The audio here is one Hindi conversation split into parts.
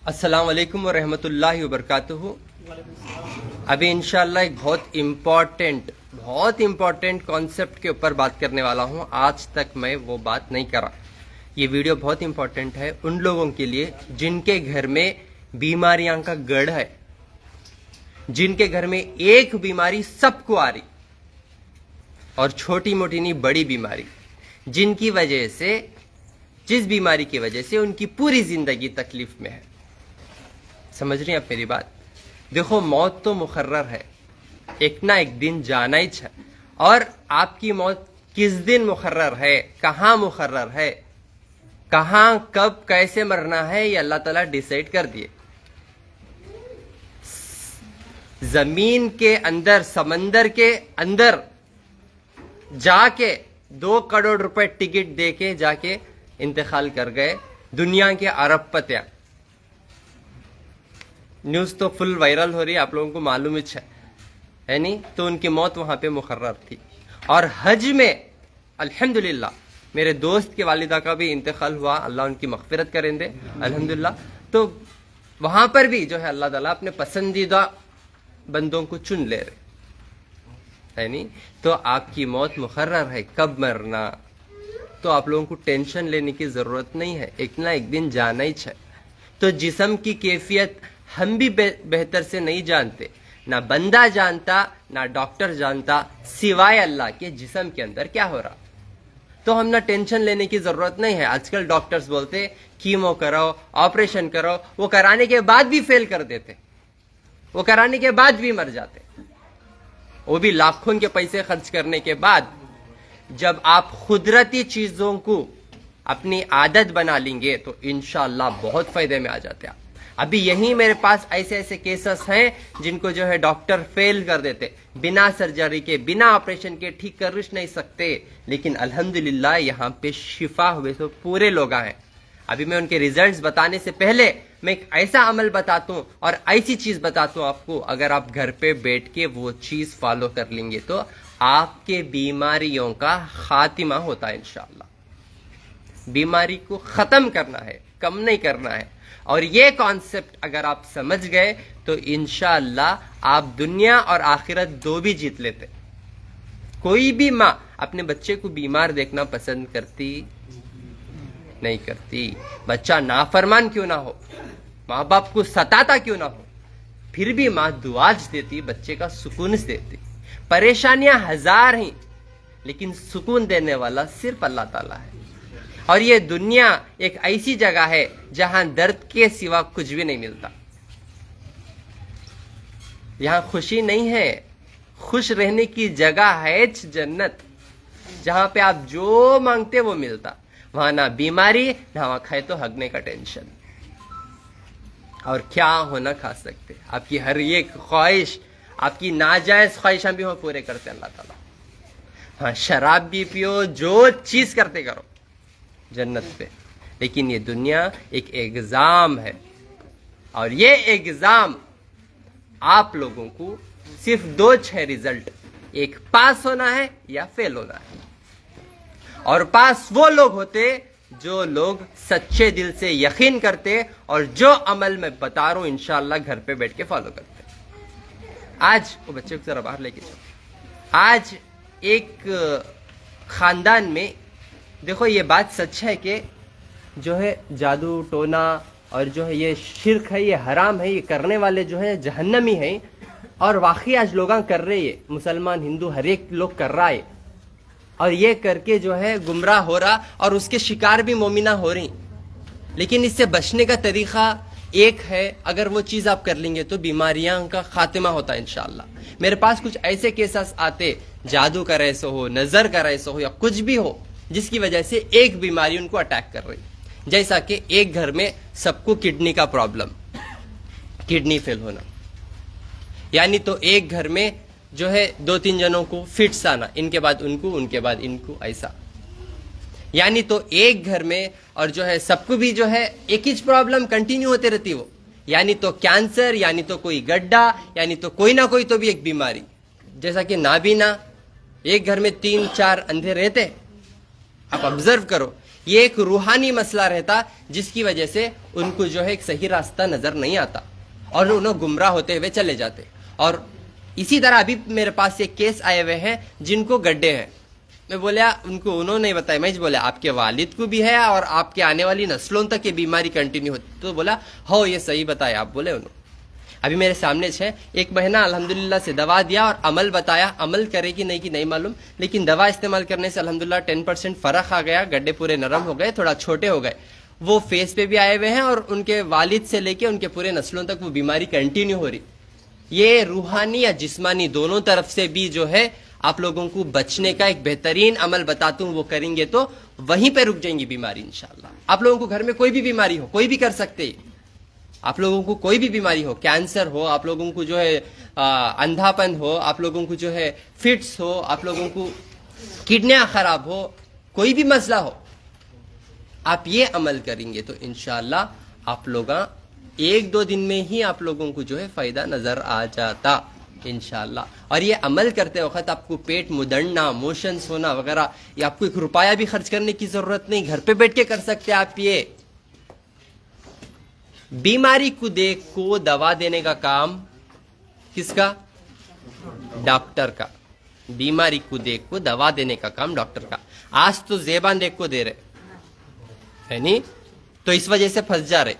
अस्सलाम वालेकुम व रहमतुल्लाहि व बरकातुहू। अभी इंशाल्लाह एक बहुत इम्पोर्टेंट कॉन्सेप्ट के ऊपर बात करने वाला हूं। आज तक मैं वो बात नहीं करा। ये वीडियो बहुत इम्पोर्टेंट है उन लोगों के लिए जिनके घर में बीमारियां का गढ़ है, जिनके घर में एक बीमारी सबको आ रही और छोटी मोटी नहीं बड़ी बीमारी, जिनकी वजह से, जिस बीमारी की वजह से उनकी पूरी जिंदगी तकलीफ में है। समझ रही हैं आप मेरी बात? देखो, मौत तो मुकर्रर है, एक ना एक दिन जाना ही है। और आपकी मौत किस दिन मुकर्रर है, कहां मुकर्रर है, कहां कब कैसे मरना है, ये अल्लाह ताला डिसाइड कर दिए। जमीन के अंदर, समंदर के अंदर जाके 2 करोड़ रुपए टिकट देके जाके इंतकाल कर गए दुनिया के अरबपतियां। न्यूज तो फुल वायरल हो रही है, आप लोगों को मालूम ही है नहीं? तो उनकी मौत वहां पे मुकर्रर थी। और हज में अल्हम्दुलिल्लाह मेरे दोस्त के वालिदा का भी इंतकाल हुआ, अल्लाह उनकी मगफिरत करें दे अल्हम्दुलिल्लाह। तो वहां पर भी जो है अल्लाह ताला अपने पसंदीदा बंदों को चुन ले रहे, है नहीं? तो आपकी मौत मुकर्रर है, कब मरना, तो आप लोगों को टेंशन लेने की जरूरत नहीं है, एक ना एक दिन जाना ही है। तो जिस्म की कैफियत हम भी बेहतर से नहीं जानते, ना बंदा जानता ना डॉक्टर जानता, सिवाय अल्लाह के जिस्म के अंदर क्या हो रहा। तो हम ना टेंशन लेने की जरूरत नहीं है। आजकल डॉक्टर्स बोलते कीमो कराओ, ऑपरेशन करो, वो कराने के बाद भी फेल कर देते, वो कराने के बाद भी मर जाते, वो भी लाखों के पैसे खर्च करने के बाद। जब आप कुदरती चीजों को अपनी आदत बना लेंगे तो इंशाअल्लाह बहुत फायदे में आ जाते हैं। अभी यही मेरे पास ऐसे ऐसे केसेस हैं जिनको जो है डॉक्टर फेल कर देते, बिना सर्जरी के, बिना ऑपरेशन के ठीक कर नहीं सकते, लेकिन अल्हम्दुलिल्लाह यहाँ पे शिफा हुए तो पूरे लोग आए। अभी मैं उनके रिजल्ट्स बताने से पहले मैं एक ऐसा अमल बताता हूँ और ऐसी चीज बताता हूँ आपको, अगर आप घर पे बैठ के वो चीज फॉलो कर लेंगे तो आपके बीमारियों का खातिमा होता है इंशाअल्लाह। बीमारी को खत्म करना है, कम नहीं करना है। और ये कॉन्सेप्ट अगर आप समझ गए तो इंशाअल्लाह आप दुनिया और आखिरत दो भी जीत लेते। कोई भी माँ अपने बच्चे को बीमार देखना पसंद करती नहीं करती। बच्चा नाफरमान क्यों ना हो, माँ बाप को सताता क्यों ना हो, फिर भी माँ दुआज देती, बच्चे का सुकून देती। परेशानियां हजार हैं लेकिन सुकून देने वाला सिर्फ अल्लाह ताला है। और ये दुनिया एक ऐसी जगह है जहां दर्द के सिवा कुछ भी नहीं मिलता। यहां खुशी नहीं है, खुश रहने की जगह है जन्नत, जहां पे आप जो मांगते वो मिलता। वहां ना बीमारी, ना वहां खाए तो हगने का टेंशन, और क्या होना खा सकते। आपकी हर एक ख्वाहिश, आपकी नाजायज ख्वाहिशां भी वो पूरे करते अल्लाह ताला। हाँ, शराब भी पियो, जो चीज करते करो जन्नत पे। लेकिन ये दुनिया एक एग्जाम है, और ये एग्जाम आप लोगों को सिर्फ 2 रिजल्ट, एक पास होना है या फेल होना है। और पास वो लोग होते जो लोग सच्चे दिल से यकीन करते और जो अमल मैं बता रहा हूं इंशाअल्लाह घर पे बैठ के फॉलो करते। आज वो बच्चे को जरा बाहर लेके जाओ। आज एक खानदान में, देखो ये बात सच है कि जो है जादू टोना और जो है ये शिर्क है, ये हराम है, ये करने वाले जो है जहन्नमी हैं। और वाकई आज लोग कर रहे हैं, मुसलमान हिंदू हर एक लोग कर रहा है, और ये करके जो है गुमराह हो रहा और उसके शिकार भी मोमिना हो रही। लेकिन इससे बचने का तरीका एक है, अगर वो चीज आप कर लेंगे तो बीमारियां का खात्मा होता है इंशाअल्लाह। मेरे पास कुछ ऐसे केसेस आते, जादू का ऐसा हो, नजर का ऐसा हो, या कुछ भी हो जिसकी वजह से एक बीमारी उनको अटैक कर रही। जैसा कि एक घर में सबको किडनी का प्रॉब्लम, किडनी फेल होना, यानी तो एक घर में जो है 2-3 जनों को फिट्स आना, इनके बाद उनको, उनके बाद इनको, ऐसा। यानी तो एक घर में और जो है सबको भी जो है एक ही प्रॉब्लम कंटिन्यू होते रहती वो, यानी तो कैंसर, यानी तो कोई गड्ढा, यानी तो कोई ना कोई तो भी एक बीमारी। जैसा कि नाबीना, एक घर में 3-4 अंधे रहते, आप ऑब्जर्व करो, ये एक रूहानी मसला रहता जिसकी वजह से उनको जो है एक सही रास्ता नजर नहीं आता और उन्हें गुमराह होते हुए चले जाते। और इसी तरह अभी मेरे पास एक केस आए हुए हैं जिनको गड्ढे हैं। मैं बोला उनको, उन्होंने बताया, मैं बोला आपके वालिद को भी है और आपके आने वाली नस्लों तक ये बीमारी कंटिन्यू होती। तो बोला हो ये सही बताया आप, बोले उन्होंने। अभी मेरे सामने है, 1 महीना अल्हम्दुलिल्लाह से दवा दिया और अमल बताया, अमल करे कि नहीं मालूम, लेकिन दवा इस्तेमाल करने से अल्हम्दुलिल्लाह 10% फर्क आ गया, गड्ढे पूरे नरम हो गए, थोड़ा छोटे हो गए। वो फेस पे भी आए हुए हैं और उनके वालिद से लेके उनके पूरे नस्लों तक वो बीमारी कंटिन्यू हो रही। ये रूहानी या जिस्मानी दोनों तरफ से भी जो है आप लोगों को बचने का एक बेहतरीन अमल बताता हूं, वो करेंगे तो वहीं पे रुक जाएंगी बीमारी इंशाल्लाह। आप लोगों को घर में कोई भी बीमारी हो, कोई भी कर सकते, आप लोगों को कोई भी बीमारी हो, कैंसर हो, आप लोगों को जो है अंधापन हो, आप लोगों को जो है फिट्स हो, आप लोगों को किडनियां खराब हो, कोई भी मसला हो, आप ये अमल करेंगे तो इंशाल्लाह आप लोग 1-2 दिन में ही आप लोगों को जो है फायदा नजर आ जाता इंशाल्लाह। और ये अमल करते वक्त आपको पेट मुदड़ना, मोशंस होना वगैरह, ये आपको 1 रुपया भी खर्च करने की जरूरत नहीं, घर पे बैठ के कर सकते हैं आप। ये बीमारी को देख को दवा देने का काम किसका? डॉक्टर का। बीमारी को देख को दवा देने का काम डॉक्टर का। आज तो ज़ेबान देख को दे रहे है नहीं, तो इस वजह से फंस जा रहे,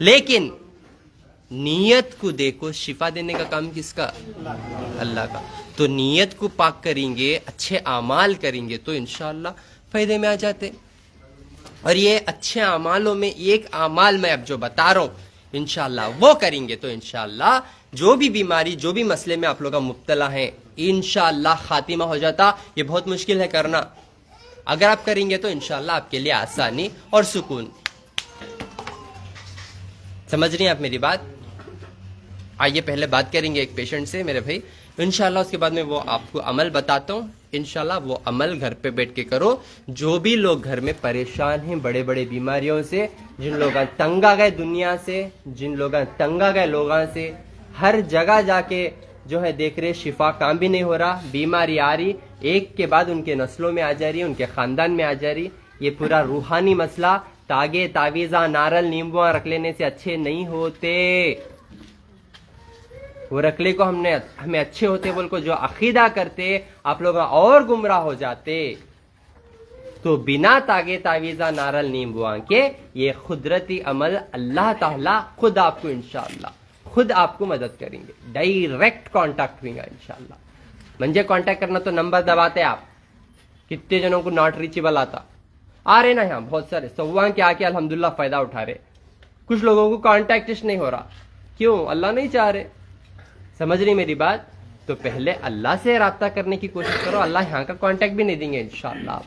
लेकिन नीयत को देखो शिफा देने का काम किसका? अल्लाह का। तो नीयत को पाक करेंगे, अच्छे आमाल करेंगे तो इंशाअल्लाह फायदे में आ जाते। और ये अच्छे अमालों में एक अमाल मैं अब जो बता रहा हूं इंशाअल्लाह वो करेंगे तो इंशाअल्लाह जो भी बीमारी, जो भी मसले में आप लोग मुब्तला हैं, इंशाअल्लाह खातिमा हो जाता। ये बहुत मुश्किल है करना, अगर आप करेंगे तो इंशाअल्लाह आपके लिए आसानी और सुकून। समझ रही हैं आप मेरी बात? आइए पहले बात करेंगे एक पेशेंट से मेरे भाई, इंशाअल्लाह उसके बाद में वो आपको अमल बताता हूँ। इंशाअल्लाह वो अमल घर पे बैठ के करो। जो भी लोग घर में परेशान हैं बड़े बड़े बीमारियों से, जिन लोग तंग आ गए दुनिया से, जिन लोग तंग आ गए लोगों से, हर जगह जाके जो है देख रहे शिफा काम भी नहीं हो रहा, बीमारी आ रही, एक के बाद उनके नस्लों में आ जा रही है, उनके खानदान में आ जा रही। ये पूरा रूहानी मसला, तागे तावीजा नारल नींबुआ रख लेने से अच्छे नहीं होते। वो रखले को हमें अच्छे होते बोल को जो अकीदा करते आप लोग और गुमराह हो जाते। तो बिना तागे तावीजा नारल नींबुआ के ये कुदरती अमल अल्लाह ताला खुद आपको इंशाअल्लाह खुद आपको मदद करेंगे। डायरेक्ट कांटेक्ट होगा इंशाअल्लाह। म्हणजे कांटेक्ट करना तो नंबर दबाते आप, कितने जनों को नॉट रीचेबल आता आ रहे ना, यहाँ बहुत सारे सव्वा के आके अल्हम्दुलिल्लाह फायदा उठा रहे। कुछ लोगों को कांटेक्ट नहीं हो रहा, क्यों? अल्लाह नहीं चाह रहे। समझ रही मेरी बात? तो पहले अल्लाह से राब्ता करने की कोशिश करो, अल्लाह यहाँ का कांटेक्ट भी नहीं देंगे इंशाअल्लाह। आप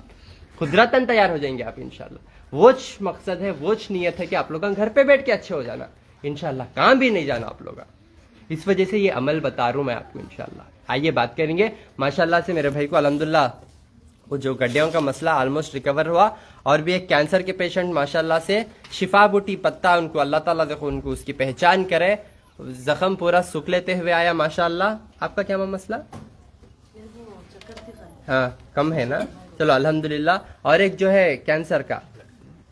कुदरतन तैयार हो जाएंगे आप इंशाअल्लाह। वो मकसद है, वो नीयत है कि आप लोग घर पे बैठ के अच्छे हो जाना इंशाअल्लाह, कहाँ भी नहीं जाना आप लोग। इस वजह से ये अमल बता रहा हूं मैं आपको इंशाअल्लाह। आइए बात करेंगे। माशाअल्लाह से मेरे भाई को अल्हम्दुलिल्लाह वो जो गड्ढियों का मसला ऑलमोस्ट रिकवर हुआ, और भी एक कैंसर के पेशेंट माशाअल्लाह से शिफा बूटी पत्ता, उनको अल्लाह ताला देखो उनको उसकी पहचान करे, जख्म पूरा सुख लेते हुए आया माशाअल्लाह। आपका क्या मसला? हाँ कम है ना, चलो अल्हम्दुलिल्लाह। और एक जो है कैंसर का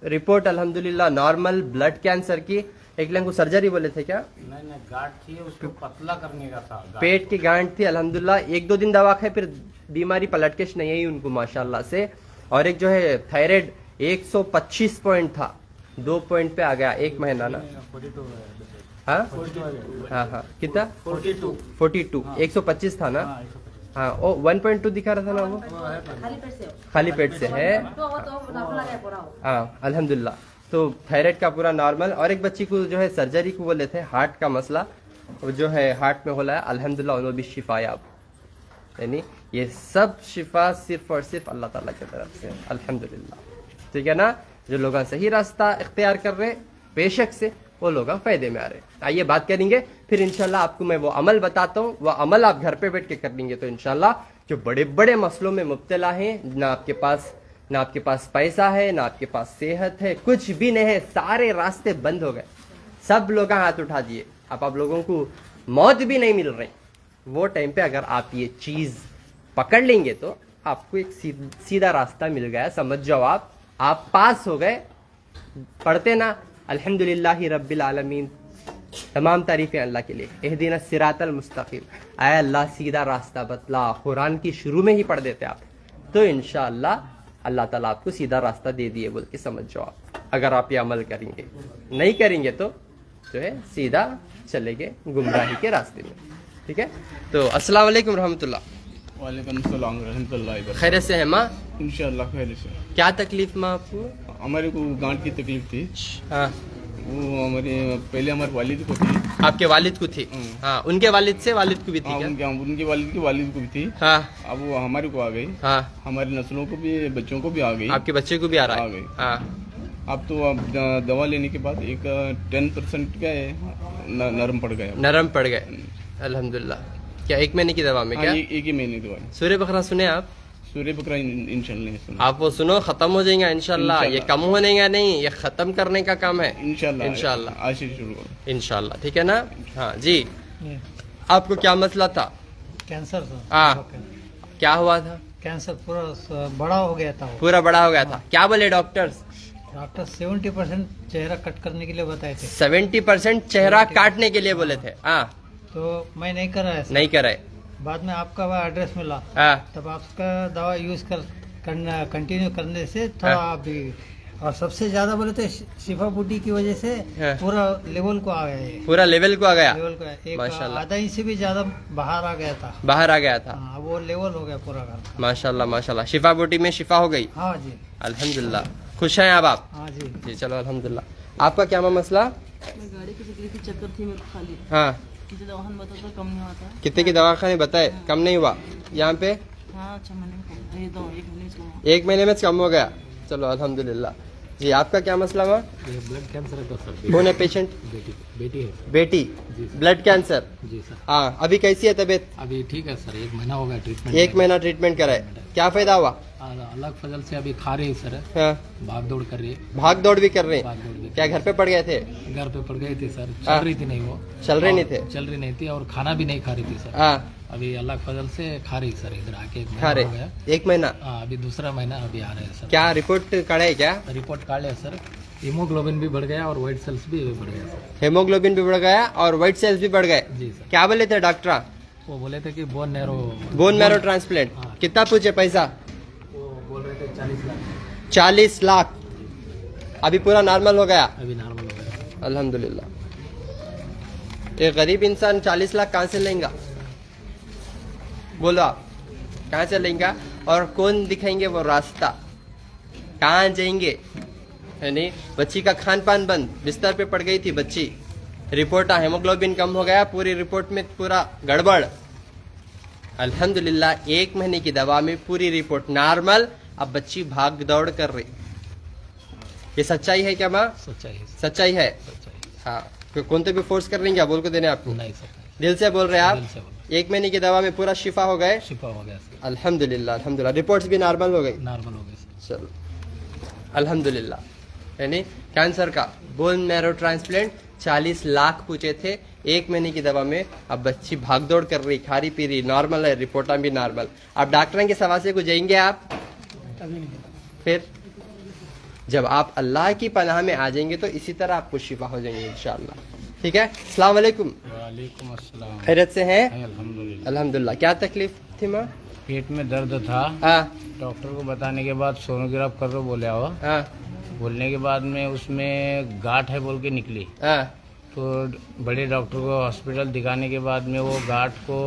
रिपोर्ट अल्हम्दुलिल्लाह नॉर्मल, ब्लड कैंसर की। एक लंग को सर्जरी बोले थे क्या? नहीं गांठ थी, उसको पतला करने का था। पेट की गांठ थी अल्हम्दुलिल्लाह। 1-2 दिन दवा खाए फिर बीमारी पलटकेश नहीं आई उनको माशाअल्लाह से। और एक जो है थायराइड 125 पॉइंट था, 2 पॉइंट पे आ गया, 1 महीना ना। हाँ हाँ कितना? 42 125 था ना। हाँ वो 1.2 दिखा रहा था ना, वो खाली पेट से है। हाँ अल्हम्दुलिल्लाह। तो थायराइड का पूरा नॉर्मल। और एक बच्ची को जो है सर्जरी को बोले थे, हार्ट का मसला, वो जो है हार्ट में होला है अल्हम्दुलिल्लाह, उन्होंने भी शिफा याब। यानी ये सब शिफा सिर्फ और सिर्फ अल्लाह ताला की तरफ से अल्हम्दुलिल्लाह। ठीक है ना? जो लोग सही रास्ता इख्तियार कर रहे बेशक से वो लोग फायदे में आ रहे। आइए बात करेंगे फिर इंशाल्लाह। आपको मैं वो अमल बताता हूँ, वो अमल आप घर पे बैठ के कर लेंगे तो इंशाल्लाह जो बड़े बड़े मसलों में मुब्तला हैं, ना आपके पास पैसा है, ना आपके पास सेहत है, कुछ भी नहीं है, सारे रास्ते बंद हो गए, सब लोग हाथ उठा दिए, अब आप लोगों को मौत भी नहीं मिल रही। वो टाइम पे अगर आप ये चीज पकड़ लेंगे तो आपको एक सीधा रास्ता मिल गया, समझ जाओ आप। आप पास हो गए। पढ़ते ना अल्हम्दुलिल्लाहि रब्बिल आलमीन, तमाम तारीफें अल्लाह के लिए। इहदिना सिरातल मुस्तकीम, आए अल्लाह सीधा रास्ता बतला, कुरान की शुरू में ही पढ़ देते आप तो इंशाअल्लाह अल्लाह ताला आपको सीधा रास्ता दे दिए बोल के समझ जाओ आप। अगर आप ये अमल करेंगे, नहीं करेंगे तो जो है सीधा चलेंगे गुमराही के रास्ते में। ठीक है, तो अस्सलाम वालेकुम रहमतुल्लाह। वालेकुम सलाम रहमतुल्लाहि व खैरियत से है माँ? इंशाअल्लाह खैर से। क्या तकलीफ माँ आपको? हमारे को गांठ की तकलीफ थी, हाँ, वो पहले हमारे वालिद को थी। आपके वालिद को थी? हाँ, उनके वालिद से वालिद को भी थी हाँ, क्या? उनके वालिद की वालिद को भी थी। हाँ अब वो हमारे को आ गई। हाँ, हमारी नस्लों को भी, बच्चों को भी आ गई। आपके बच्चे को भी आ रहा आ है? गई। हाँ, अब तो अब दवा लेने के बाद एक 10% क्या है नरम पड़ गया। नरम पड़ गए अल्हम्दुलिल्लाह। क्या 1 महीने की दवा में? हाँ, क्या एक ही महीने की दवा। सूर्य बकरा सुने आप? सूर्य बकरा इंशाल्लाह नहीं सुना। आप वो सुनो, खत्म हो जाएगा इंशाल्लाह। ये इंशाल्लाह। कम होने का नहीं, ये खत्म करने का काम है इंशाल्लाह इंशाल्लाह आज से शुरू करो। इंशाल्लाह। ठीक है ना? हाँ जी, आपको क्या मसला था? कैंसर था। हाँ, क्या हुआ था? कैंसर पूरा बड़ा हो गया था वो। पूरा बड़ा हो गया था। क्या बोले डॉक्टर्स? डॉक्टर 70% चेहरा कट करने के लिए बताए थे, 70% चेहरा काटने के लिए बोले थे। हाँ, तो मैं नहीं कर रहा ऐसा। नहीं कराए। बाद में आपका वह एड्रेस मिला, हाँ, तब आपका दवा यूज करना कंटिन्यू करने से थोड़ा अभी, और सबसे ज्यादा बोले तो शिफा बूटी की वजह से हाँ। पूरा लेवल को आ गया ये। पूरा लेवल को आ गया। लेवल को एक माशाल्लाह। आधा इंच से भी ज्यादा बाहर आ गया था। बाहर आ गया था। हाँ, वो लेवल हो गया पूरा घर का। माशाल्लाह माशाल्लाह, शिफा बूटी में शिफा हो गई हाँ जी, अल्हम्दुलिल्लाह। खुश हैं अब आप? हाँ जी। जी चलो अल्हम्दुलिल्लाह। आपका क्या मसला? मैं गाड़ी की तकलीफ की चक्कर थी मेरे को खाली, हाँ, किसी दवाखान बताता कम नहीं होता। कितने की दवाखाने बताए, कम नहीं हुआ? यहाँ पे हाँ 6 महीने में कम, ये 1 महीने से कम। 1 महीने में कम हो गया। चलो अल्हम्दुलिल्लाह। जी, आपका क्या मसला हुआ? ये ब्लड कैंसर है तो सर। कौन है पेशेंट? बेटी है। बेटी? जी सर। Blood cancer? जी सर। हाँ, अभी कैसी है तबीयत? अभी ठीक है सर, 1 महीना हो गया ट्रीटमेंट। 1 महीना ट्रीटमेंट कराए, क्या फायदा हुआ? अलग फजल से अभी खा रही है सर, हाँ, भाग दौड़ कर रही है। भाग दौड़ भी कर रहे भाग हैं? दौड़ भी क्या घर पे पड़ गए थे? घर पे पड़ गई थी सर, हाँ। चल रही थी नहीं वो। चल रहे नहीं थे? चल रही नहीं थी और खाना भी नहीं खा रही थी सर। हाँ, अभी अलग फजल से खा रही सर, इधर आके 1 खा महीना हो गया। रहे 1 महीना? हाँ, अभी दूसरा महीना अभी आ रहा है सर। क्या रिपोर्ट काढ़े क्या? रिपोर्ट काट लिया सर, हीमोग्लोबिन भी बढ़ गया और व्हाइट सेल्स भी बढ़ गया सर। हेमोग्लोबिन भी बढ़ गया और व्हाइट सेल्स भी बढ़ गए। जी सर। क्या बोले थे डॉक्टर? वो बोले थे कि बोन बोन मैरो ट्रांसप्लांट। हाँ। कितना पूछे पैसा? वो बोल रहे थे 40 लाख। 40 लाख। अभी पूरा नॉर्मल हो गया अभी नॉर्मल हो गया। अल्हम्दुलिल्लाह। ये गरीब इंसान 40 लाख कहाँ से लेंगे? बोलो आप, कहाँ से लेंगे? और कौन दिखाएंगे वो रास्ता? कहाँ जाएंगे? है नहीं, बच्ची का खान पान बंद, बिस्तर पे पड़ गई थी बच्ची, रिपोर्ट हेमोग्लोबिन कम हो गया, पूरी रिपोर्ट में पूरा गड़बड़। अल्हम्दुलिल्लाह 1 महीने की दवा में पूरी रिपोर्ट नॉर्मल, अब बच्ची भाग दौड़ कर रही। ये सच्चाई है क्या माँ? सच्चाई है, सच्चाई है। सच्चाई। हाँ, कौन तो भी फोर्स कर लेंगे बोल को देने आपको? नहीं सर, नहीं। दिल से बोल रहे हैं दिल आप? से बोल 1 महीने की दवा में पूरा शिफा हो गए शिफा हो गया सर, अल्हम्दुलिल्लाह अल्हम्दुलिल्लाह। रिपोर्ट्स भी नॉर्मल हो गई नॉर्मल हो गया सर। चलो अल्हम्दुलिल्लाह। यानी कैंसर का बोन मैरो ट्रांसप्लांट 40 लाख पूछे थे, 1 महीने की दवा में अब बच्ची भागदौड़ कर रही, खा रही पी रही, नॉर्मल है, रिपोर्टा भी नॉर्मल। अब डॉक्टर के सवासे को जाएंगे आप? फिर जब आप अल्लाह की पनाह में आ जाएंगे तो इसी तरह आपको शिफा हो जाएंगे इंशाअल्लाह। ठीक है, अस्सलाम वालेकुम। वालेकुम अस्सलाम। खैरियत से हैं? अल्हम्दुलिल्लाह। अल्हम्दुलिल्लाह। क्या तकलीफ थी माँ? पेट में दर्द था, हाँ डॉक्टर को बताने के बाद सोनोग्राफ कर दो बोले आओ। हाँ बोलने के बाद में उसमें गांठ है बोल के निकली, हाँ तो बड़े डॉक्टर को हॉस्पिटल दिखाने के बाद में वो गांठ को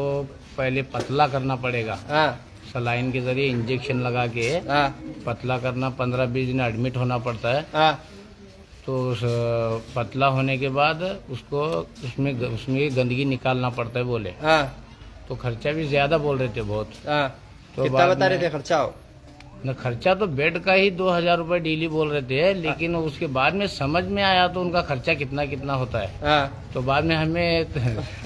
पहले पतला करना पड़ेगा, हाँ सलाइन के जरिए इंजेक्शन लगा के हाँ पतला करना, 15-20 दिन एडमिट होना पड़ता है। हाँ तो उस पतला होने के बाद उसको उसमें गंदगी निकालना पड़ता है बोले। हाँ तो खर्चा भी ज्यादा बोल रहे थे बहुत। हाँ। तो कितना बाद बता रहे में- थे खर्चा हो? न खर्चा तो बेड का ही 2000 रुपए डेली बोल रहे थे, लेकिन उसके बाद में समझ में आया तो उनका खर्चा कितना कितना होता है। हाँ तो बाद में हमें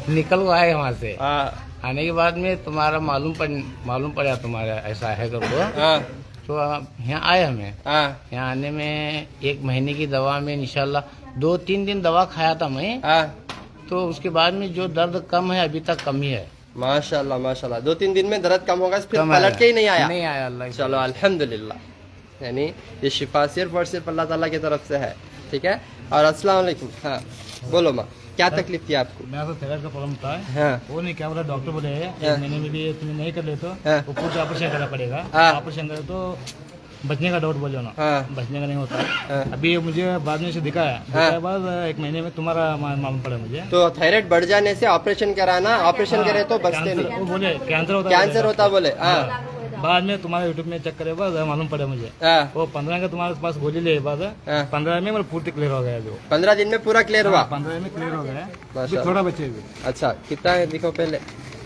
निकल आए वहाँ से। हाँ आने के बाद में तुम्हारा मालूम पड़ा तुम्हारा ऐसा है करके, हाँ तो यहाँ आए हमें। हाँ यहाँ आने में 1 महीने की दवा में इंशाल्लाह 2-3 दिन दवा खाया था मैं, हाँ तो उसके बाद में जो दर्द कम है अभी तक कम ही है। माशाल्लाह माशाल्लाह। 2-3 दिन में दर्द कम होगा, फिर कम पलट आया। के ही नहीं आया? नहीं आया अल्लाह की चलो अल्हम्दुलिल्लाह यानी ये शिफा सिर्फ और सिर्फ अल्लाह ताला की तरफ से है, ठीक है। और अस्सलाम वालेकुम। हाँ बोलो माँ, क्या तकलीफ थी आपको? मेरा तो थायराइड का प्रॉब्लम था। हाँ वो नहीं क्या बोला डॉक्टर बोले हाँ। एक महीने में भी तुम्हें नहीं कर ले तो हाँ। वो पूरा ऑपरेशन करना पड़ेगा। हाँ। ऑपरेशन करे तो बचने का डाउट बोलो ना, हाँ। बचने का नहीं होता। हाँ। अभी मुझे बाद में से दिखाया, दिखाया बाद एक महीने में तुम्हारा मालूम पड़ा मुझे। तो थायराइड बढ़ जाने से ऑपरेशन कराना, ऑपरेशन करे तो बचते कैंसर- नहीं, वो बोले कैंसर होता कैंसर होता बोले। हाँ बाद में तुम्हारे यूट्यूब में चेक करे बाद मालूम पड़ा मुझे। हाँ वो 15 का तुम्हारे पास गोली ले बाद हाँ। 15 में मतलब पूर्ति क्लियर हो गया जो 15 दिन में पूरा क्लियर हुआ। 15 में क्लियर हो गया। माशाल्लाह। अभी थोड़ा बचे भी। अच्छा कितना है दिखो पहले,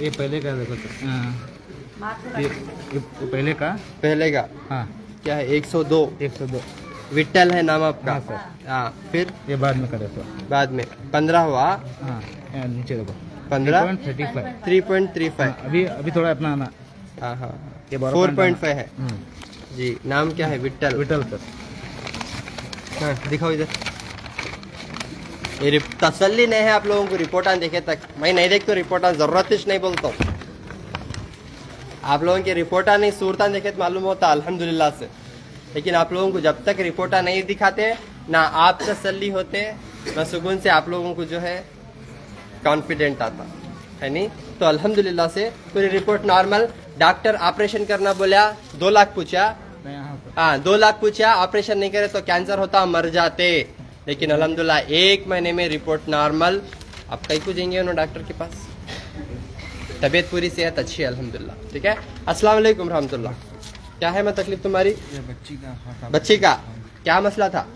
ये पहले का देखो तो। ये पहले का। पहले का हाँ क्या है? 102 102। विट्ठल है नाम आपका। हाँ सर। हाँ फिर ये बाद में करे तो। बाद में 15 हुआ। हाँ यहाँ नीचे देखो 15 3.35। 3.35। अभी अभी थोड़ा अपना आना। हाँ हाँ ये 12.5 4.5 है जी। नाम क्या है? विट्ठल। विटल सर। हाँ दिखाओ इधर। ये तसल्ली नहीं है आप लोगों को रिपोर्टां देखे तक। मैं नहीं देखता रिपोर्टां, जरूरत ही नहीं बोलता हूँ। आप लोगों की रिपोर्टां नहीं सूरतां देखे तो मालूम होता अल्हम्दुलिल्लाह से। लेकिन आप लोगों को जब तक रिपोर्टां नहीं दिखाते ना आप तसल्ली होते ना सुकून से आप लोगों को जो है कॉन्फिडेंट आता है नहीं। तो अल्हम्दुलिल्लाह से पूरी रिपोर्ट नॉर्मल। डॉक्टर ऑपरेशन करना बोला, 2 लाख पूछा। हाँ 2 लाख पूछा, ऑपरेशन नहीं करे तो कैंसर होता, मर जाते। लेकिन अल्हम्दुलिल्लाह 1 महीने में रिपोर्ट नॉर्मल। आप कहीं को जाएंगे उन्होंने डॉक्टर के पास, तबीयत पूरी, सेहत अच्छी है अल्हम्दुलिल्लाह, ठीक है। अस्सलाम वालेकुम रहमतुल्लाह। क्या है मैं तकलीफ तुम्हारी? बच्ची का क्या मसला था?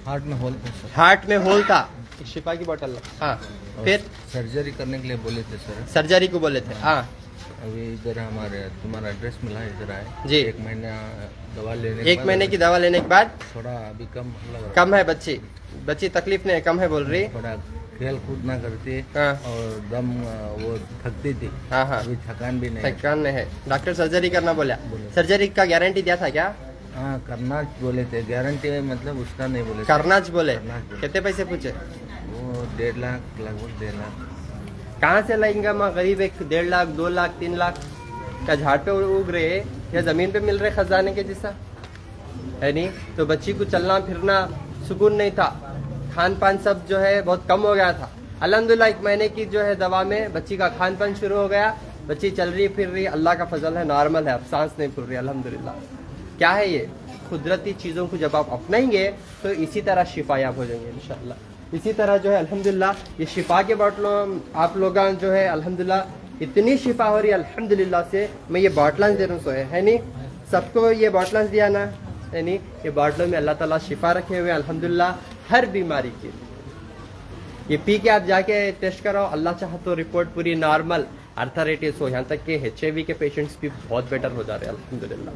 हार्ट में होल था सर। हार्ट में होल था। एक शिफा की बोतल ला। हाँ फिर सर्जरी करने के लिए बोले थे सर। सर्जरी को बोले थे। हाँ अभी इधर हमारे तुम्हारा एड्रेस मिला है, इधर आए जी। 1 महीना दवा लेने के 1 बाद महीने की दवा लेने के बाद थोड़ा अभी कम लग रहा है। कम है। बच्ची तकलीफ नहीं है, कम है बोल रही। थोड़ा खेल कूद ना करती हाँ और दम वो थकती थी। हाँ हाँ अभी थकान भी नहीं है। थकान नहीं है। डॉक्टर सर्जरी करना बोला। सर्जरी का गारंटी दिया था क्या? हाँ करना बोले थे, गारंटी मतलब उसका नहीं बोले थे। करनाच बोले। करनाच बोले। कितने पैसे पूछे? वो 1.5 लाख, लगभग 1.5 लाख। कहाँ से लाएंगे माँ? गरीब एक 1.5 लाख 2 लाख 3 लाख का झाड़ पे उग रहे या जमीन पे मिल रहे खजाने के जैसा है नहीं। तो बच्ची को चलना फिरना सुकून नहीं था, खान पान सब जो है बहुत कम हो गया था। अल्हम्दुलिल्लाह 1 महीने की जो है दवा में बच्ची का खान पान शुरू हो गया। बच्ची चल रही फिर रही, अल्लाह का फजल है, नॉर्मल है, अब सांस नहीं फूल रही अल्हम्दुलिल्लाह। क्या है ये कुदरती चीज़ों को जब आप अपनाएंगे तो इसी तरह शिफायाब हो जाएंगे इंशाअल्लाह। इसी तरह जो है अल्हम्दुलिल्लाह ये शिफा के बाटलों आप लोग जो है अल्हम्दुलिल्लाह इतनी शिफा हो रही है अल्हम्दुलिल्लाह से। मैं ये बाटलां दे रहा हूँ है नहीं, सबको ये बाटलां दिया ना है नहीं। ये बाटलों में अल्लाह ताला शिफा रखे हुए अल्हम्दुलिल्लाह हर बीमारी की। ये पी के आप जाके टेस्ट कराओ, अल्लाह चाहे तो रिपोर्ट पूरी नॉर्मल, आर्थराइटिस हो, यहाँ तक कि HIV के पेशेंट्स भी बहुत बेटर हो जा रहे हैं अल्हम्दुलिल्लाह।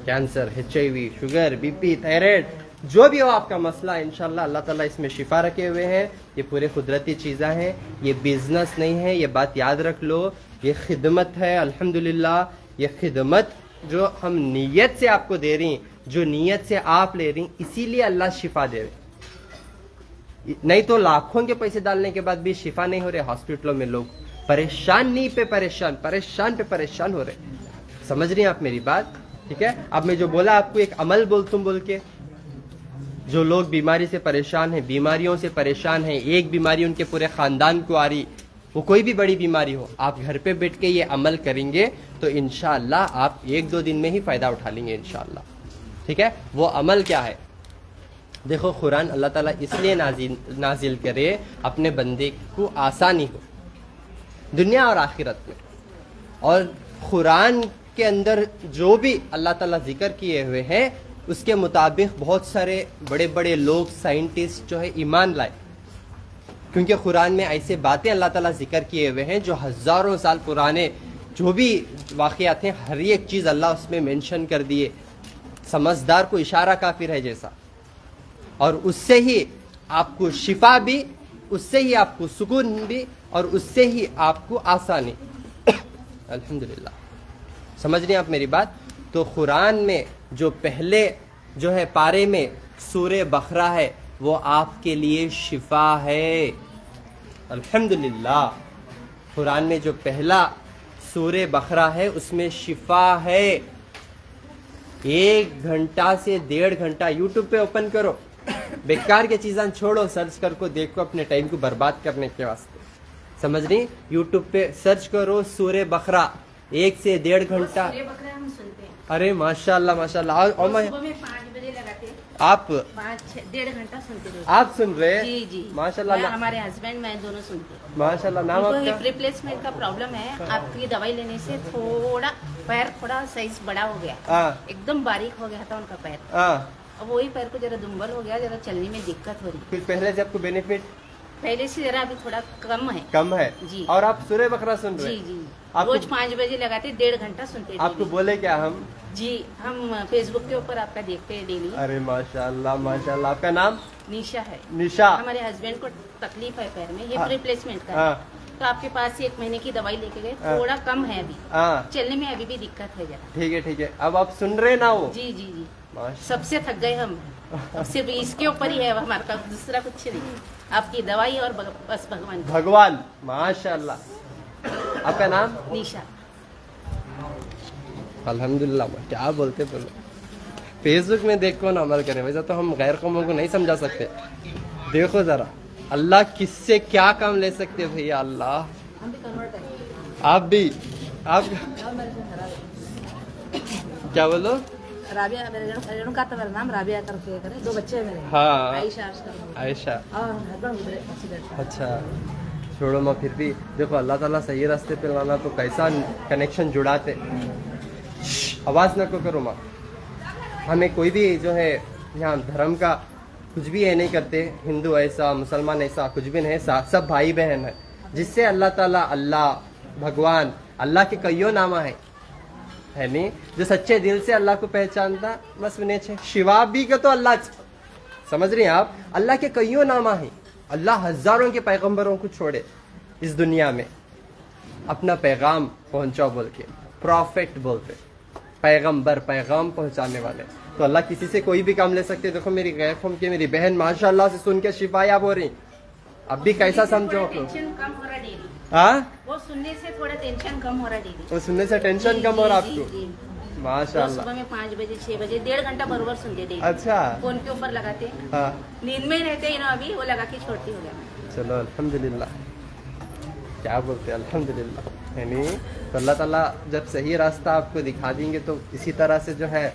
Cancer, HIV, sugar, BP, thyroid, जो भी हो आपका मसला इंशाल्लाह अल्लाह ताला इसमें शिफा रखे हुए हैं। ये पूरे कुदरती चीज़ें हैं, ये बिजनेस नहीं है, ये बात याद रख लो। ये खिदमत है अल्हम्दुलिल्लाह। ये खिदमत जो हम नीयत से आपको दे रही, जो नीयत से आप ले रही, इसीलिए अल्लाह शिफा दे रहे। नहीं तो लाखों के पैसे डालने के बाद भी शिफा नहीं हो रहे। हॉस्पिटलों में लोग परेशान, नहीं पे परेशान, परेशान पे परेशान हो रहे। समझ रही हैं आप मेरी बात? ठीक है। अब मैं जो बोला आपको एक अमल बोल के, जो लोग बीमारी से परेशान हैं, बीमारियों से परेशान हैं, एक बीमारी उनके पूरे खानदान को आ रही, वो कोई भी बड़ी बीमारी हो, आप घर पे बैठ के ये अमल करेंगे तो इंशाअल्लाह आप 1-2 दिन में ही फायदा उठा लेंगे इंशाअल्लाह। ठीक है। वो अमल क्या है? देखो कुरान अल्लाह ताला इसलिए नाजिल करे अपने बंदे को आसानी हो दुनिया और आखिरत में। और कुरान के अंदर जो भी अल्लाह ताला जिक्र किए हुए हैं उसके मुताबिक बहुत सारे बड़े बड़े लोग, साइंटिस्ट जो है ईमान लाए, क्योंकि कुरान में ऐसे बातें अल्लाह ताला जिक्र किए हुए हैं जो हज़ारों साल पुराने जो भी वाक़यात हैं हर एक चीज़ अल्लाह उसमें मेंशन कर दिए। समझदार को इशारा काफिर है जैसा, और उससे ही आपको शिफा भी, उससे ही आपको सुकून भी, और उससे ही आपको आसानी। अल्हम्दुलिल्लाह। समझ रही हैं आप मेरी बात? तो कुरान में जो पहले जो है पारे में सूरे बकरा है वो आपके लिए शिफा है अल्हम्दुलिल्लाह। कुरान में जो पहला सूरे बकरा है उसमें शिफा है। 1 घंटा से 1.5 घंटा यूट्यूब पे ओपन करो, बेकार के चीज़ां छोड़ो, सर्च कर को देखो अपने टाइम को बर्बाद करने के वास्ते, समझ रही। यूट्यूब पे सर्च करो सूरे बकरा, 1 से 1.5 घंटा। हम सुनते हैं। अरे माशाल्लाह माशाल्लाह। और मैं सुबह में 5 बजे लगाते हैं, आप 1.5 घंटा सुनते रहो। आप सुन रहे हैं? जी जी माशाल्लाह। मैं, हमारे हस्बैंड मैं दोनों सुनते हैं। माशाल्लाह। नाम उनको आपका? हिप रिप्लेसमेंट का प्रॉब्लम है। आपकी दवाई लेने से थोड़ा पैर थोड़ा साइज बड़ा हो गया, हाँ एकदम बारीक हो गया था उनका पैर। हाँ। अब वही पैर को जरा दुम्बल हो गया, जरा चलने में दिक्कत हो रही। कुछ पहले से आपको बेनिफिट पहले से जरा अभी थोड़ा कम है। कम है जी। और आप सूर्य बकरा सुन रहे जी हैं? जी आपको- रोज 5 बजे लगाते, 1.5 घंटा सुनते आपको डेली। बोले क्या हम? जी हम फेसबुक के ऊपर आपका देखते हैं डेली। अरे माशाल्लाह माशाल्लाह। आपका नाम? निशा है। निशा। हमारे हस्बैंड को तकलीफ है पैर में, हिप हाँ। रिप्लेसमेंट का। हाँ तो आपके पास से 1 महीने की दवाई लेके गए, हाँ। थोड़ा कम है अभी, हाँ। चलने में अभी भी दिक्कत है जरा। ठीक है ठीक है। अब आप सुन रहे ना वो? जी जी जी माशा- सबसे थक गए हम। अब सिर्फ इसके ऊपर ही है अब हमारे पास, दूसरा कुछ नहीं। आपकी दवाई और बस भगवान की। भगवान माशाल्लाह। आपका नाम? निशा। अल्हम्दुलिल्लाह। क्या बोलते बोलो, फेसबुक में देखो ना अमल करें, वैसा तो हम गैर कौमों को नहीं समझा सकते। देखो जरा अल्लाह किससे क्या काम ले सकते हैं भैया। अल्लाह आप भी आप क्या बोलो? राबिया, रेणुका तो मेरा नाम राबिया करके करे, 2 बच्चे हैं मेरे। हाँ आयशा अशकर आयशा। और हस्बैंड उधर एक्सीडेंट। अच्छा छोड़ो मैं, फिर भी देखो अल्लाह ताला सही रास्ते पे लाना तो कैसा कनेक्शन जुड़ाते। आवाज़ न को करो माँ। हमें कोई भी जो है यहाँ धर्म का कुछ भी है नहीं करते, हिंदू ऐसा मुसलमान ऐसा कुछ भी नहीं, सब भाई बहन है, जिससे अल्लाह ताला, अल्लाह भगवान, अल्लाह के कईयों नामा है नहीं, जो सच्चे दिल से अल्लाह को पहचानता बस उन्हें छे। शिवा भी का तो अल्लाह, समझ रही हैं आप? अल्लाह के कईयों नामा है। अल्लाह हजारों के पैगंबरों को छोड़े इस दुनिया में, अपना पैगाम पहुंचाओ बोल के, प्रॉफिट बोलते, पैगंबर, पैगाम पहुंचाने वाले। तो अल्लाह किसी से कोई भी काम ले सकते। देखो मेरी गैर कौम की मेरी बहन माशाल्लाह से सुन के शिफायाब हो रही। अब भी कैसा समझो आप लोग? टेंशन कम हो रहा डेली, हाँ? वो सुनने से थोड़ा टेंशन कम हो रहा डेली। वो सुनने से टेंशन कम हो रहा जी, आपको? जी, जी। माशाल्लाह। सुबह में 5 बजे 6 बजे 1.5 घंटा बरोबर सुनते डेली। अच्छा। फोन के ऊपर लगाते हैं, हाँ नींद में रहते हैं ना, अभी वो लगा के छोड़ती हो गया। चलो अल्हम्दुलिल्लाह। क्या बोलते हैं अल्हम्दुलिल्लाह, है नहीं? तो अल्लाह ताला जब सही रास्ता आपको दिखा देंगे तो इसी तरह से जो है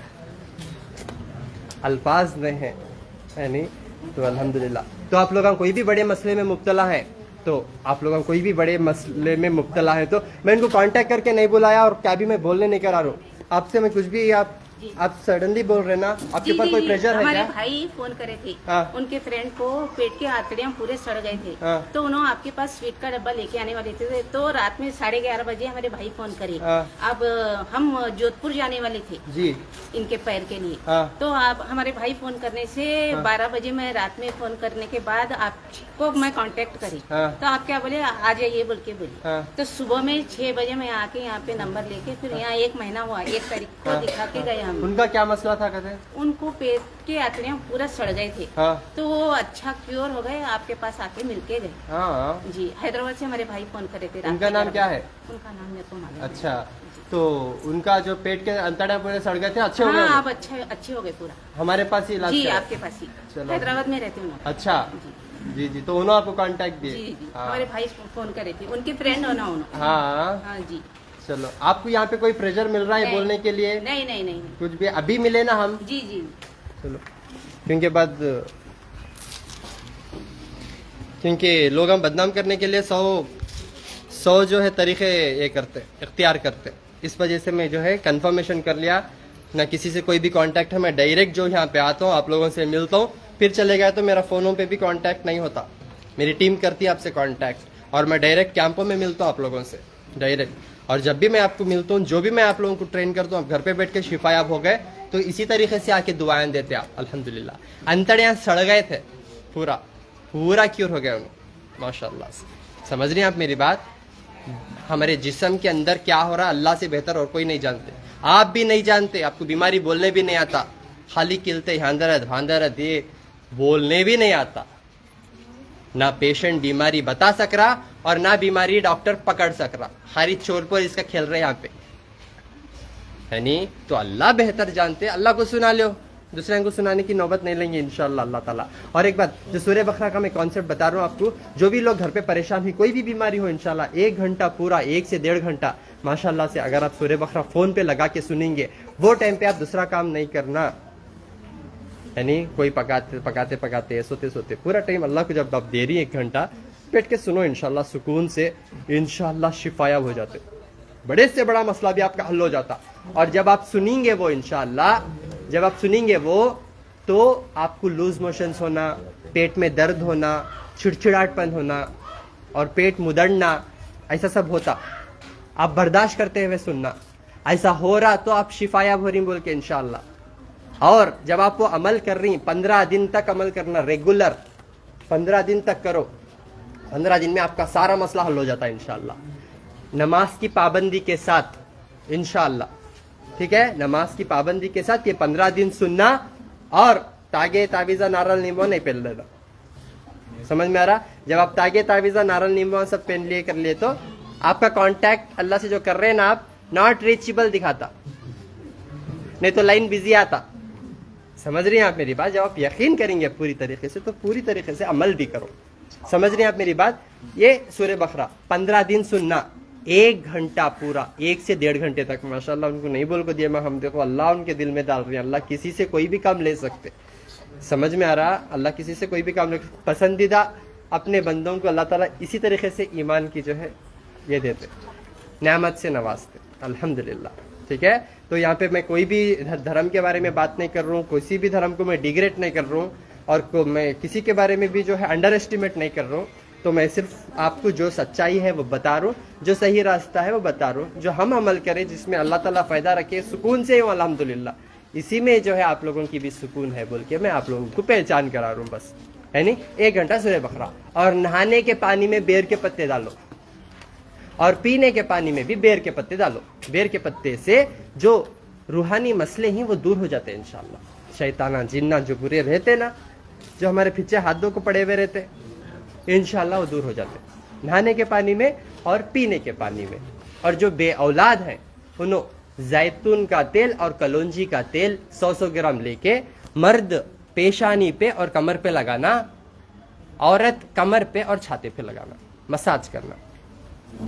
अल्फाज नहीं है नहीं? तो अल्हम्दुलिल्लाह। तो आप लोग कोई भी बड़े मसले में मुब्तला है, तो आप लोग कोई भी बड़े मसले में मुब्तला है तो मैं इनको कांटेक्ट करके नहीं बुलाया, और क्या भी मैं बोलने नहीं करा रहा हूँ आपसे। मैं कुछ भी आप सडनली बोल रहे ना, आपके ऊपर कोई प्रेशर है हमारे क्या? भाई फोन करे थे, हाँ। उनके फ्रेंड को पेट के आंतड़ियां पूरे सड़ गए थे, हाँ। तो उन्होंने आपके पास स्वीट का डब्बा लेके आने वाले थे। तो रात में 11:30 बजे हमारे भाई फोन करे। हाँ। अब हम जोधपुर जाने वाले थे जी। इनके पैर के लिए। हाँ। तो आप हमारे भाई फोन करने से 12 बजे मैं रात में फोन करने के बाद आपको मैं कांटेक्ट करी। हाँ। तो आप क्या बोले, आ जाइए बोल के बोली। हाँ। तो सुबह में 6 बजे मैं आके यहाँ पे नंबर लेके फिर यहाँ 1 महीना हुआ, 1 तारीख को हाँ। दिखा के गए हम। उनका क्या मसला था कहते? उनको पेट के आंतड़ियां पूरा सड़ गए थे, हाँ तो वो अच्छा क्योर हो गए, आपके पास आके मिलके गए। हाँ। जी हैदराबाद से हमारे भाई फोन करे थे। रात उनका में नाम 11 क्या बजे। है? उनका नाम मेरे को मालूम नहीं। अच्छा, तो उनका जो पेट के अंतड़े पूरे सड़ गए थे, अच्छे हो हाँ गए? आप अच्छे हो गए पूरा। हमारे पास ही इलाज जी किया? आपके पास ही, चलो। हैदराबाद में रहते हैं। अच्छा जी जी। तो उन्होंने आपको कांटेक्ट जी दिए? जी हाँ। हमारे भाई फोन करे थे, उनके फ्रेंड हो ना उन्होंने। हाँ हाँ जी। चलो, आपको यहाँ पे कोई प्रेशर मिल रहा है नहीं। बोलने के लिए? नहीं नहीं नहीं। कुछ भी अभी मिले ना हम? जी जी। चलो, क्योंकि लोग हम बदनाम करने के लिए 100 जो है तरीके ये करते, इख्तियार करते। इस वजह से मैं जो है कंफर्मेशन कर लिया ना, किसी से कोई भी कांटेक्ट है, मैं डायरेक्ट जो यहाँ पे आता हूँ, आप लोगों से मिलता हूँ, फिर चले गया तो मेरा फ़ोनों पे भी कांटेक्ट नहीं होता, मेरी टीम करती है आपसे कांटेक्ट, और मैं डायरेक्ट कैंपों में मिलता हूँ आप लोगों से डायरेक्ट। और जब भी मैं आपको मिलता हूँ, जो भी मैं आप लोगों को ट्रेन करता हूँ, आप घर पे बैठ के शिफायाब हो गए, तो इसी तरीके से आके दुआएं देते आप अल्हम्दुलिल्लाह। अंतड़ियाँ सड़ गए थे, पूरा क्योर हो गया उन्हें माशाल्लाह से। समझ रही हैं आप मेरी बात? हमारे जिस्म के अंदर क्या हो रहा है अल्लाह से बेहतर और कोई नहीं जानते, आप भी नहीं जानते, आपको बीमारी बोलने भी नहीं आता, खाली किलते भांदरत ये बोलने भी नहीं आता, ना पेशेंट बीमारी बता सक रहा और ना बीमारी डॉक्टर पकड़ सक रहा, खाली चोर पर इसका खेल रहे यहाँ पे। है नहीं? तो अल्लाह बेहतर जानते, अल्लाह को सुना लो, दूसरे को सुनाने की नौबत नहीं लेंगे इंशाअल्लाह अल्लाह ताला। और एक बात, जो सूरह बकरा का मैं कॉन्सेप्ट बता रहा हूँ आपको, जो भी लोग घर पे परेशान हुई, कोई भी बीमारी हो, इंशाअल्लाह 1 घंटा पूरा, 1 से 1.5 घंटा माशाअल्लाह से अगर आप सूरह बकरा फोन पे लगा के सुनेंगे, वो टाइम पे आप दूसरा काम नहीं करना, है नहीं? कोई पकाते सोते सोते पूरा टाइम अल्लाह को जब आप दे रही 1 घंटा बैठ के सुनो, इंशाअल्लाह सुकून से, इंशाअल्लाह शिफायाब हो जाते, बड़े से बड़ा मसला भी आपका हल हो जाता। और जब आप सुनेंगे वो, इंशाअल्लाह जब आप सुनेंगे वो, तो आपको लूज मोशंस होना, पेट में दर्द होना, चिड़चिड़ाहटपन होना और पेट मुदड़ना, ऐसा सब होता, आप बर्दाश्त करते हुए सुनना। ऐसा हो रहा तो आप शिफायाब हो रही बोल के इंशाअल्लाह। और जब आप वो अमल कर रही, 15 दिन तक अमल करना, रेगुलर 15 दिन तक करो, 15 दिन में आपका सारा मसला हल हो जाता है इंशाअल्लाह। नमाज की पाबंदी के साथ इंशाअल्लाह, ठीक है? नमाज की पाबंदी के साथ ये 15 दिन सुनना, और तागे तावीज़ा नारल नींबू नहीं पहन लेना। समझ में आ रहा? जब आप तागे तावीज़ा नारल नींबू सब पहन लिए कर लिए, तो आपका कांटेक्ट अल्लाह से जो कर रहे हैं ना आप, नॉट रीचेबल दिखाता, नहीं तो लाइन बिजी आता। समझ रही हैं आप मेरी बात? जब आप यकीन करेंगे पूरी तरीके से, तो पूरी तरीके से अमल भी करो। समझ रही हैं आप मेरी बात? ये सूरह बकरा 15 दिन सुनना, 1 घंटा पूरा, 1 से 1.5 घंटे तक। माशाल्लाह उनको नहीं बोल को दिया मैं, हम देखो अल्लाह उनके दिल में डाल रही है, अल्लाह किसी से कोई भी काम ले सकते। समझ में आ रहा? अल्लाह किसी से कोई भी काम ले, पसंदीदा अपने बंदों को अल्लाह ताला इसी तरीके से ईमान की जो है ये देते, नेमत से नवाजते, अल्हम्दुलिल्लाह। ठीक है? तो यहाँ पे मैं कोई भी धर्म के बारे में बात नहीं कर रहा हूँ, किसी भी धर्म को मैं डिग्रेड नहीं कर रहा हूँ, और मैं किसी के बारे में भी जो है अंडर एस्टिमेट नहीं कर रहा हूँ। तो मैं सिर्फ आपको जो सच्चाई है वो बता रहा हूँ, जो सही रास्ता है वो बता रहा हूँ, जो हम अमल करें जिसमें अल्लाह ताला फ़ायदा रखे, सुकून से हो अल्हम्दुलिल्लाह, इसी में जो है आप लोगों की भी सुकून है बोल के मैं आप लोगों को पहचान करा रहा हूँ बस, है नहीं? 1 घंटा सूरह बकरा, और नहाने के पानी में बेर के पत्ते डालो, और पीने के पानी में भी बेर के पत्ते डालो। बेर के पत्ते से जो रूहानी मसले हैं वो दूर हो जाते हैं इंशाअल्लाह। शैताना जिन्ना जो बुरे रहते ना, जो हमारे पीछे हाथों को पड़े हुए रहते, इंशाअल्लाह वो दूर हो जाते, नहाने के पानी में और पीने के पानी में। और जो बे औलाद हैं उन्हों जैतून का तेल और कलौंजी का तेल 100-100 ग्राम लेके मर्द पेशानी पे और कमर पे लगाना, औरत कमर पे और छाते पे लगाना, मसाज करना।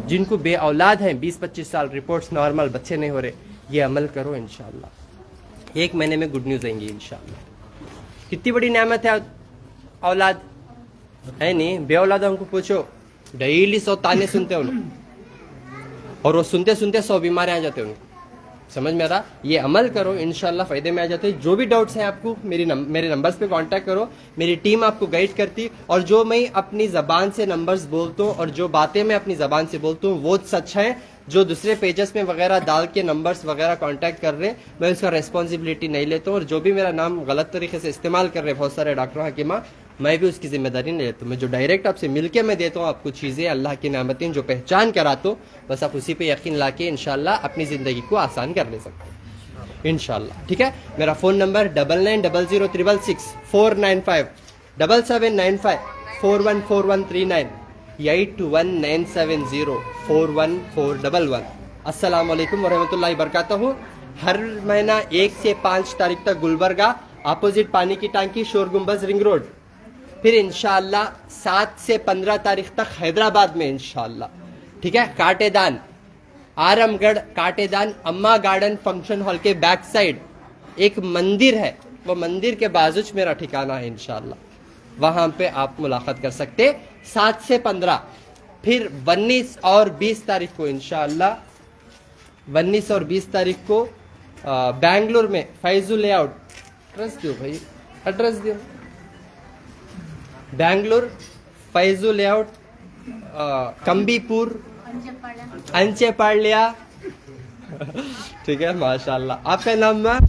जिनको बे औलाद हैं 20-25 साल, रिपोर्ट्स नॉर्मल, बच्चे नहीं हो रहे, ये अमल करो इंशाअल्लाह। 1 महीने में गुड न्यूज़ आएंगी इंशाअल्लाह। कितनी बड़ी नेमत है औलाद, है नहीं? बे औलाद हमको पूछो, डेली 100 ताने सुनते हैं उनको, और वो सुनते सुनते 100 बीमारी आ जाते हैं उनको। समझ में आ रहा? ये अमल करो इंशाअल्लाह फ़ायदे में आ जाते हैं। जो भी डाउट्स हैं आपको मेरे नंबर्स पे कांटेक्ट करो, मेरी टीम आपको गाइड करती। और जो मैं अपनी ज़बान से नंबर्स बोलता हूँ और जो बातें मैं अपनी ज़बान से बोलता हूँ वो सच है। जो दूसरे पेजेस में वगैरह डाल के नंबर्स वगैरह कांटेक्ट कर रहे हैं, मैं उसका रेस्पॉन्सिबिलिटी नहीं लेता हूँ। और जो भी मेरा नाम गलत तरीके से इस्तेमाल कर रहे हैं बहुत सारे डॉक्टर हकीमा, मैं भी उसकी जिम्मेदारी नहीं लेता हूँ। मैं जो डायरेक्ट आपसे मिलके मैं देता हूँ आपको चीज़ें, अल्लाह की नेमतें जो पहचान कराता हूँ, बस आप उसी पे यकीन ला के इंशाअल्लाह अपनी ज़िंदगी को आसान कर ले सकते हैं इंशाअल्लाह। ठीक है? मेरा फ़ोन नंबर 990066 495 7795 414139 8197041411। अस्सलाम वालेकुम वरहमतुल्लाहि वबरकातुहू। हर महीना 1 से 5 तारीख तक गुलबर्गा, अपोजिट पानी की टांकी, शोर गुम्बज, रिंग रोड। फिर इंशाअल्लाह 7 से 15 तारीख तक हैदराबाद में इंशाअल्लाह। ठीक है? काटेदान, आरामगढ़ काटेदान अम्मा गार्डन फंक्शन हॉल के बैक साइड एक मंदिर है, वो मंदिर के बाजू मेरा ठिकाना है इंशाअल्लाह, वहां पे आप मुलाकात कर सकते 7 से 15। फिर 19 और 20 तारीख को इंशाअल्लाह, 19 और 20 तारीख को बेंगलुरु में फैजू लेआउट, एड्रेस दो भाई, एड्रेस दो, बेंगलुरु फैजू लेआउट, कंबीपुर, अंचेपाड़िया। ठीक है? माशाल्लाह। आपका नाम मैम?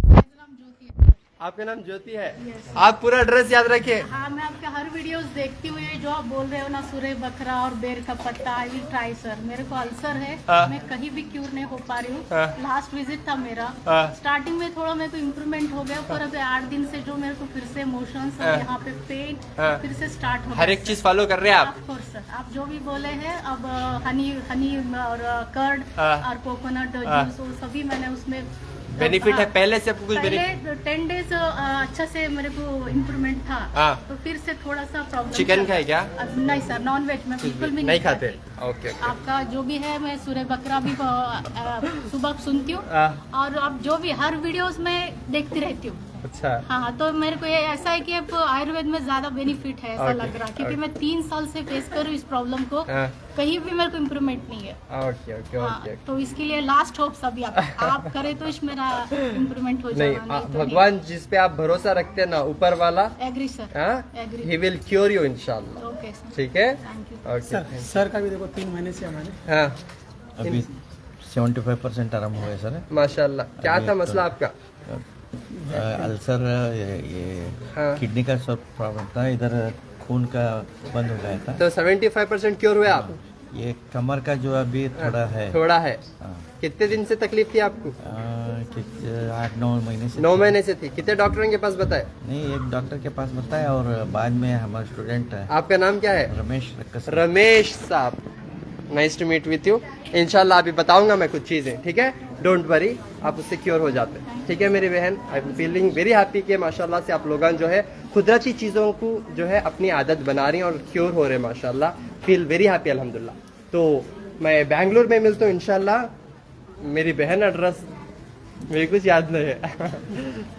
आपका नाम ज्योति है। आप पूरा एड्रेस याद रखिए। हाँ, मैं आपके हर वीडियोस देखती हुई, जो आप बोल रहे हो ना, सूरह बकरा और बेर का पत्ता, आई विल ट्राई सर। मेरे को अल्सर है, मैं कहीं भी क्यूर नहीं हो पा रही हूँ। लास्ट विजिट था मेरा, स्टार्टिंग में थोड़ा मेरे को इम्प्रूवमेंट हो गया, पर अभी 8 दिन से जो मेरे को फिर से मोशंस और यहाँ पे पेन फिर से स्टार्ट हो गया। हर एक चीज फॉलो कर रहे हैं आप? ऑफकोर्स सर, आप जो भी बोले हैं। अब हनी और कर्ड और कोकोनट जूस, वो सभी मैंने उसमें बेनिफिट है पहले से आपको कुछ पहले बेनिफिट 10 डेज अच्छा से मेरे को इम्प्रूवमेंट था। हाँ। तो फिर से थोड़ा सा प्रॉब्लम। चिकन खाए क्या? नहीं सर, नॉन वेज में बिल्कुल भी नहीं खाते? खाती। ओके आपका जो भी है, मैं सूर्य बकरा भी सुबह सुनती हूँ, और अब जो भी हर वीडियोस में देखती रहती हूँ। अच्छा हाँ, तो मेरे को ये ऐसा है कि अब आयुर्वेद में ज्यादा बेनिफिट है ऐसा Okay, लग रहा, क्योंकि मैं 3 साल से फेस कर रही हूँ इस प्रॉब्लम को। हाँ। कहीं भी मेरे को इम्प्रूवमेंट नहीं है। ओके ओके हाँ, ओके तो इसके लिए लास्ट होप अभी आप करें तो इस मेरा इम्प्रूवमेंट हो नहीं जाएगा। तो भगवान जिस पे आप भरोसा रखते हैं ना, ऊपर वाला, agree sir, agree. He will cure you इंशाल्लाह। ओके सर, ठीक है, थैंक यू। ओके। सर का भी देखो 3 महीने से हमारे हाँ अभी 75% आराम हुआ है सर। माशाल्लाह। क्या था मसला आपका? अल्सर, ये हाँ। किडनी का सब प्रॉब्लम था, इधर खून का बंद हो गया था। तो 75% क्योर हुए आप? ये कमर का जो अभी थोड़ा है। थोड़ा है। हाँ। कितने दिन से तकलीफ थी आपको? 8-9 महीने से। 9 महीने से थी। कितने डॉक्टरों के पास बताए? नहीं, एक डॉक्टर के पास बताया, और बाद में हमारा स्टूडेंट है आपका नाम क्या है? रमेश रक्कस। रमेश साहब, nice to meet with you. इंशाल्लाह अभी बताऊंगा मैं कुछ चीजें, ठीक है? डोंट वरी, आप उससे क्योर हो जाते हैं, ठीक है मेरी बहन? I am feeling very happy कि माशाल्लाह से आप लोग जो है कुदरती चीज़ों को जो है अपनी आदत बना रही हैं और क्योर हो रहे हैं माशाल्लाह। फील वेरी हैप्पी अल्हम्दुलिल्लाह। तो मैं बेंगलुरु में मिलता हूँ इंशाल्लाह। मेरी बहन एड्रेस मेरे कुछ याद नहीं है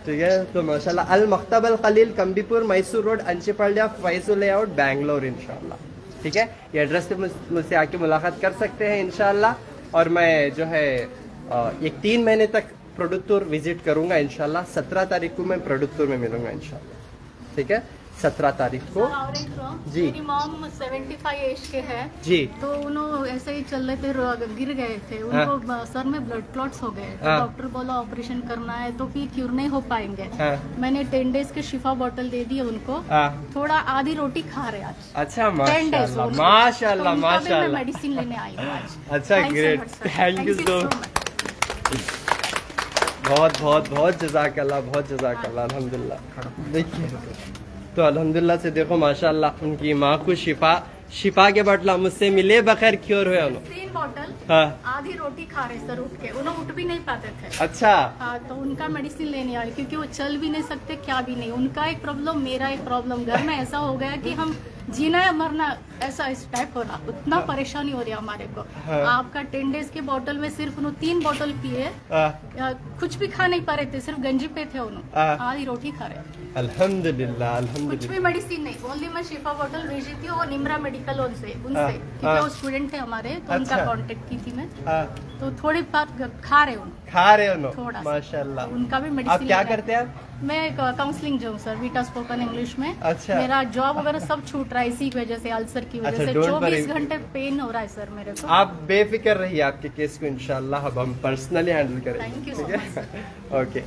ठीक है? तो माशाल्लाह अल मख्तब अल खलील, कंबीपुर, मैसूर रोड, अंचेपाड्या, फैजल लेआउट, बेंगलोर इंशाल्लाह। ठीक है, ये एड्रेस पे मुझसे आके मुलाकात कर सकते हैं इंशाल्लाह। और मैं जो है एक 3 महीने तक प्रोडक्टूर विजिट करूंगा इंशाल्लाह। 17 तारीख को मैं प्रोडक्टूर में मिलूंगा इंशाल्लाह। ठीक है, 17 तारीख को। सर, और एक जी। मेरी मॉम 75 एज के है जी। तो उन्होंने ऐसे ही चल रहे थे, गिर गए थे, उनको सर में ब्लड क्लॉट्स हो गए। तो हाँ। डॉक्टर बोला ऑपरेशन करना है, तो फिर क्यूर नहीं हो पाएंगे। हाँ। मैंने 10 डेज के शिफा बोतल दे दी उनको। हाँ। थोड़ा आधी रोटी खा रहे आज। अच्छा 10 डेज माशाल्लाह माशाल्लाह मैं माशाल्लाह। मेडिसिन लेने आई हूँ आज। अच्छा, Thanks so great, much, sir. Thank you so much. बहुत बहुत बहुत जज़ाकल्लाह, बहुत जज़ाकल्लाह अल्हम्दुलिल्लाह। देखिए तो अल्हम्दुलिल्लाह से देखो माशाल्लाह उनकी माँ को शिफा के बटला मुझसे मिले बखैर क्योर हुए उन्होंने। 3 बोतल हाँ। आधी रोटी खा रहे सर उठ के, उन्होंने उठ भी नहीं पाते थे। अच्छा हाँ, तो उनका मेडिसिन लेने आई, क्योंकि वो चल भी नहीं सकते, क्या भी नहीं। उनका एक प्रॉब्लम, मेरा एक प्रॉब्लम। घर में ऐसा हो गया कि हम जीना या मरना, ऐसा इस टाइप हो रहा, उतना परेशानी हो रही है हमारे को। हाँ। आपका 10 डेज के बोतल में सिर्फ उन्होंने 3 बोतल पिए, हाँ। कुछ भी खा नहीं पा रहे थे, सिर्फ गंजी पे थे उन्होंने। हाँ। आधी रोटी खा रहे, अल्हम्दुलिल्लाह कुछ अल्हम्दुलिल्लाह। भी मेडिसिन नहीं। ओनली मैं शिफा बोतल भेजी थी, वो निम्रा मेडिकल उनसे, हाँ। क्योंकि वो स्टूडेंट थे हमारे, तो उनका अच्छा। कांटेक्ट की थी मैं। हाँ। तो थोड़ी बात खा रहे उन खा रहे हो थोड़ा सा। माशाल्लाह। उनका भी आप मेडिसिन क्या लेना है। करते हैं आप? मैं काउंसलिंग जो हूँ सर, वीटा स्पोकन इंग्लिश में। अच्छा। मेरा जॉब वगैरह सब छूट रहा है इसी की वजह से, अल्सर की वजह अच्छा, से। don't 24 worry। घंटे पेन हो रहा है सर मेरे को। आप बेफिक्र रहिए, आपके केस को इंशाल्लाह अब हम पर्सनली हैंडल करेंगे। Thank you so ठीक है? ओके,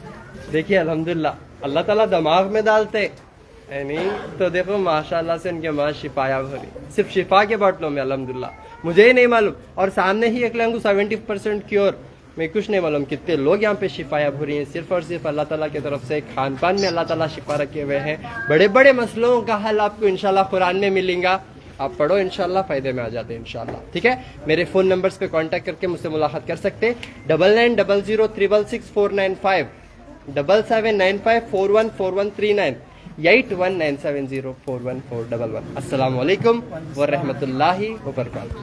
देखिए अल्हम्दुलिल्लाह अल्लाह ताला दिमाग में डालते है नहीं तो देखो माशाल्लाह से उनके माँ शिफायाब हो रही, सिर्फ शिफा के बाटलों में अल्हम्दुलिल्लाह। मुझे ही नहीं मालूम, और सामने ही एक लंगू 70% क्योर। मैं कुछ नहीं मालूम कितने लोग यहाँ पे शिफायाब हो रही हैं, सिर्फ और सिर्फ अल्लाह ताला की तरफ से। खान पान में अल्लाह ताला शिफा रखे हुए हैं। बड़े बड़े मसलों का हल आपको इंशाल्लाह कुरान में मिलेगा, आप पढ़ो इंशाल्लाह फायदे में आ जाते हैं इंशाल्लाह। ठीक है, मेरे फ़ोन नंबर्स पे कांटेक्ट करके मुझसे मुलाकात कर सकते हैं। 9900366495, 7795414139, 8197041411। अस्सलाम वालेकुम व रहमतुल्लाहि व बरकातहू।